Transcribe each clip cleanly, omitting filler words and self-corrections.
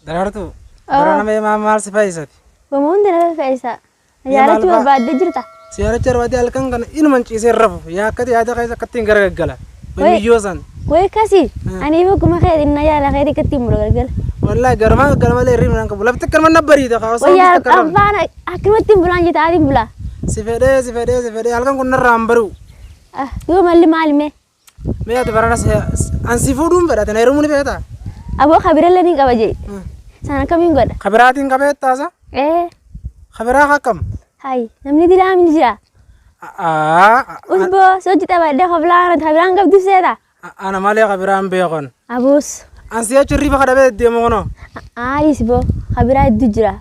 Daraartu. Daraana mee maal si fayyisati? Waama hundi nama fayyisa. Yaadachuu barbaadde jirta. Siyaaracha barbaadde halkan kana inuma ciisee rafu yaa akkati yaada keessa akkattiin garagaggala. Miyyoo san. Way kasi ani bakkuma khayrinna yaala khayri katti muro galgal. Wallahi garma le rimnan ko labta kan man bariida ka so ya afana akimatti bulan jita ari bula. Si fede halkan kun narraan baru. Yo malli malme. Me ati barana an si fudum bada tan erumuni feta. Abo khabiralla ni qabaje. Sana kamin goda. Khabiratin qabetta sa? Khabira hakam. Hai namni dila min jira. Usbo so jita bada khabiraan qabdu seda. Ana male khabiraan beekon. Abus. An siya churri ba kadabe demo ngono. Isbo khabira iddu jira.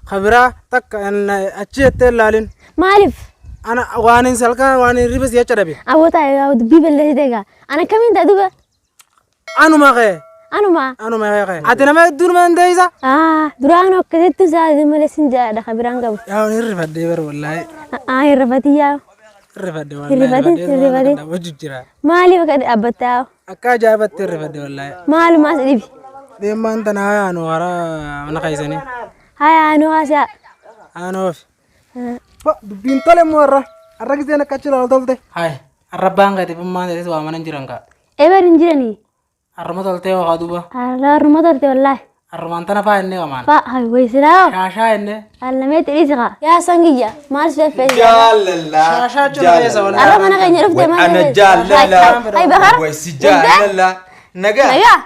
Khabira tak an achete lalin. Malif. Ana waanin salka waanin ribas ya chadabe. Abota ya bibelle dega. Ana kamin taduga. Anuma khe. Anuma khe. Atena me dur man deisa. Durano kedetu za de male sinja da khabiraan gab. Ya on rifadde ber wallahi. Rifatiya. Rifadde wallahi. Wajjira. Mali wakad abata. Akka jaabatte rifadde wallahi. Malu mas dibi. Deeman tan haya anu wara mana kaisani. Haya anu asa. Anu. Ba dubin tole morra. Arra gisena kachila tolte. Hai. Arra banga de pemman de wa manan jiranga. Eber injirani. Arra tolte wa kaduba. Arra rumah tolte wallahi. Arra mantana pa enne kaman. Pa hai waisira. Shasha enne. Alla me tirisqa. Ya sangiya. Mas fe fe. Jalala. Shasha chula yesa wallahi. Arra mana kanya rufte mana. Ana jalala. Hai bahar. Waisi jalala. Naga.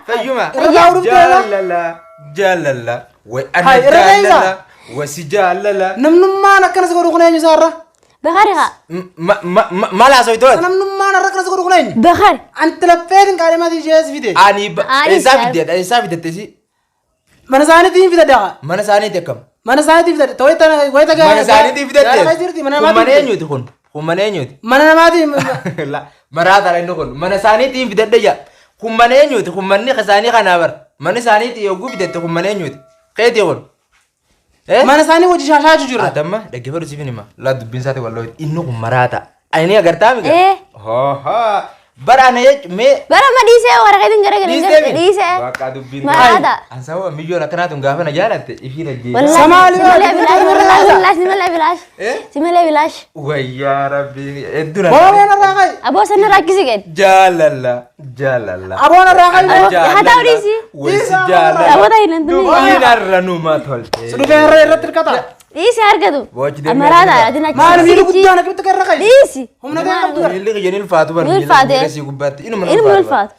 Fayuma. Jalala. Wa ana jalala. Wasi jalala. Namnumma nakana sagodu khunayni sarra. Bahar ha. Mala soito. Namnumma nakana sagodu khunayni. Bahar. Anta lafedin kalimati jes vide. Ani esa vide tesi. Mana sani tin vide da. Mana sani tekam. Mana sani tin vide. Toita waita ga. Mana sani tin vide. Mana mane nyuti khun. Mane nyuti. Mana mati. La. Marada la ndokon. Mana sani tin vide da ya. Mane nyuti. Mane khasani khanabar. Mana sani ti yogu vide te mane nyuti. Qedi khun. Mana sani wajhi shasha jujura. Adamma dagefaru sifinima. La dubbin sate wallahi innu marata. Ayni agarta mi. Ha. Barana yech me. Bara ma dise wara kadin gara dise. Waka dubbin. Marata. Ansawa miyo na kana tungafa na jalate ifira je. Samali. Simale bilash. Simale bilash. Wa ya rabbi. Eduna. Bona ragai. Abo sanna rakisi gen. Jalala. Abona ragai. Hata urisi. Wasi jalala. Abo ta ilan tuni. Ina ranu ma tholte. Sudu ferre ratir kata. Disi hargadu. Wajde. Amarada adina. Maal milu gudana kibta kan ragai. Disi. Humna da abdur. Yilli jenil fatu bar. Yil fatu. Si gubat. Inu Ilmu fat.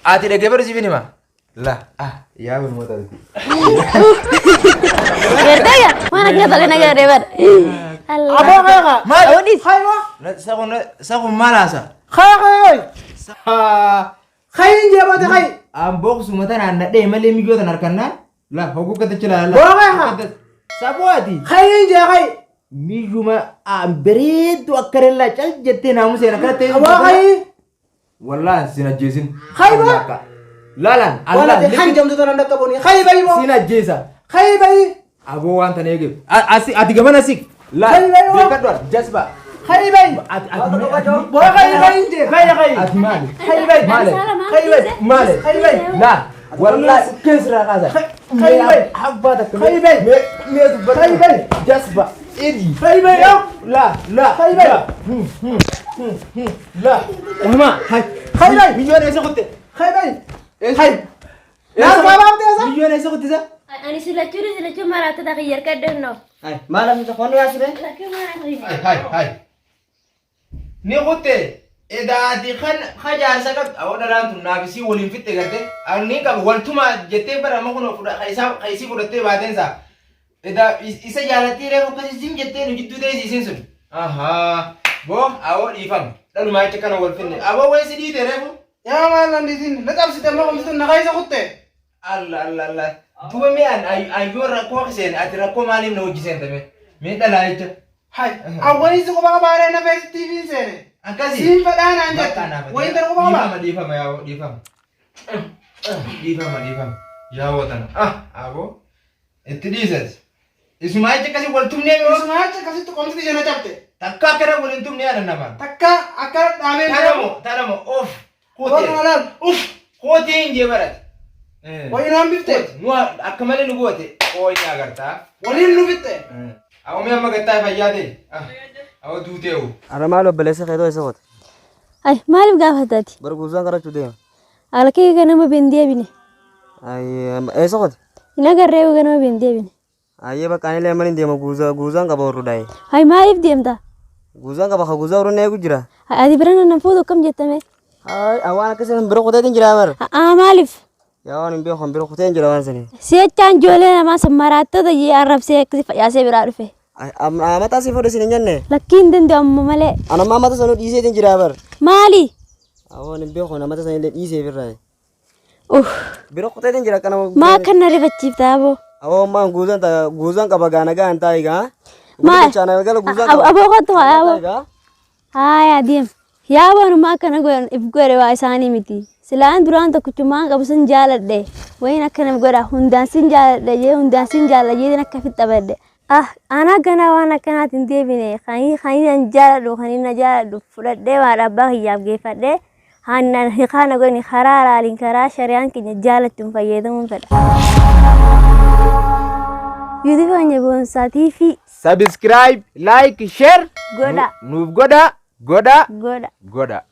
Ati dagefaru sifinima. La. Ya be mota. Gertaya. Mana kita tadi naga rebar. Abo kaya. Abo dis. Sakun malasa. Kaya. Kaya inje abate kaya. Ambok sumatan anda deh malah minggu tan arkanna. Lah, hogu kata celala. Boleh. Sabuati. Kaya inje kaya. Minggu ma berit tu akarela cal jette namu sih nak kata. Abo kaya. Wallah sina jesin. Kaya ba? Lalan. Allah. Hanjam tu orang dak kaboni. Kaya bayi mo. Sina jesa. Kaya bayi. Abo wan tan ege. Asik ati gaman asik. Lah. Kaya bayi mo. Dekat dua. Jasba. Kaya bayi. Boleh kaya bayi inje. Kaya kaya. Ati mali. Kaya bayi. Male. Kaya bayi. Male. Kaya bayi. Lah. Wallah kesra kaza. Kaya bayi. Habba tak. Kaya bayi. Me tu Kaya bayi. Jasba. Edi. Kaya bayi. La. Kaya bayi. La. Mama. Hai. Kaya bayi. Milion esa kutte. Kaya bayi. Hai. Nas baba abde asa. Milion esa kutte sa. Ani silacu marata tak yer kadang no. Hai. Malam tu kono asbe. Laki mana Hai. Ni kutte. Eda di kan khajar sakab awada ran tu nabisi wolin fitte garte. Ani ka waltuma jette bara makono fuda kaisi fudatte baden sa. Eda isa jalati re ko kasi sim jette no jiddu de sisin sun. Aha. Bo awo ifam. Dalu mai tekana wol finne. Awo wai sidi de rebo. Ya malam di sini. Letak sitam makom situ nakai sakutte. Allah. Dua me an ay yora ko kesen atira ko malim no jisen tame. Me dala ita. Hai. Awani su ko baka bare na face TV sere. Angkasi. Sim padana anjat. Wai tar ko baka. Difam ya, difam. Difam. Ya watan. Abo. Itu dises. Ismai cekasi waltum ne me. Semua kasih tu komisi jana capte. Takka kera waltum ne ada nama. Takka akar ame. Tanamo. Off. Kote. Kote inje barat. Wayii naan biftee? Nu akka malee nu goote qooyni agartaa. Waliin nu bittee? Awwa mee amma gattaa fayyaate. Awwa duuteewu. Ara maal obboleessa keetoo isa qote? Ay maaliif gaafatati? Bara guuzaan qarachuu deema. Alkee ganama bendeebine. Ay eessa qote? Hin agarree ganama bendeebine. Ayyee bakka ani lee maliin deema guuzaan qaba warru dhaa'e. Ay maaliif deemta? Guuzaan qaba guuzaa warru eegu jira. Ati birana na fuudhu akkam jettame? Ay waan akkasii bira kuteetiin jira bara. Maaliif? Yaa waan hin beeku bira kuteen jira waan sanii. Seechaan ijoollee namaa sammaraatota arrabsee akkasii facaasee biraa dhufe. Mataa si fudhe sin hin jenne. Lakkiin danda'amu malee. Ana mata sanuu dhiiseetiin jira bara. Maali? Waan hin beeku mata sanuu illee dhiisee birraa. Bira kuteetiin jira kana. Maa akka na rifachiiftaa aboo? Aboo maan guuzaan qaba gaana gaan taa'e gaa. Maal? Aboo kottu haa aboo. Haaya deem. Yaa waanuma akkana godhan if godhe waa isaanii miti. Silaan duraan tokkichumaan qabu sin jaaladhe. Wayin akkana godha hundaan sin jaaladhe jee hundaan sin jaaladhe jee akka fixabadhe. Ana ganaa waan akkanaatiin deebine kan an jaaladhu kan inni jaaladhu fudhadhee waan abbaa kiyyaaf geeffadhee hannan hiikaana godhani karaa laaliin karaa shari'aan keenya jaalattuun fayyadamuun fedha. YouTube keenya boonsaatii fi Subscribe, like, share. godha. Nuuf godha. Godha. Godha.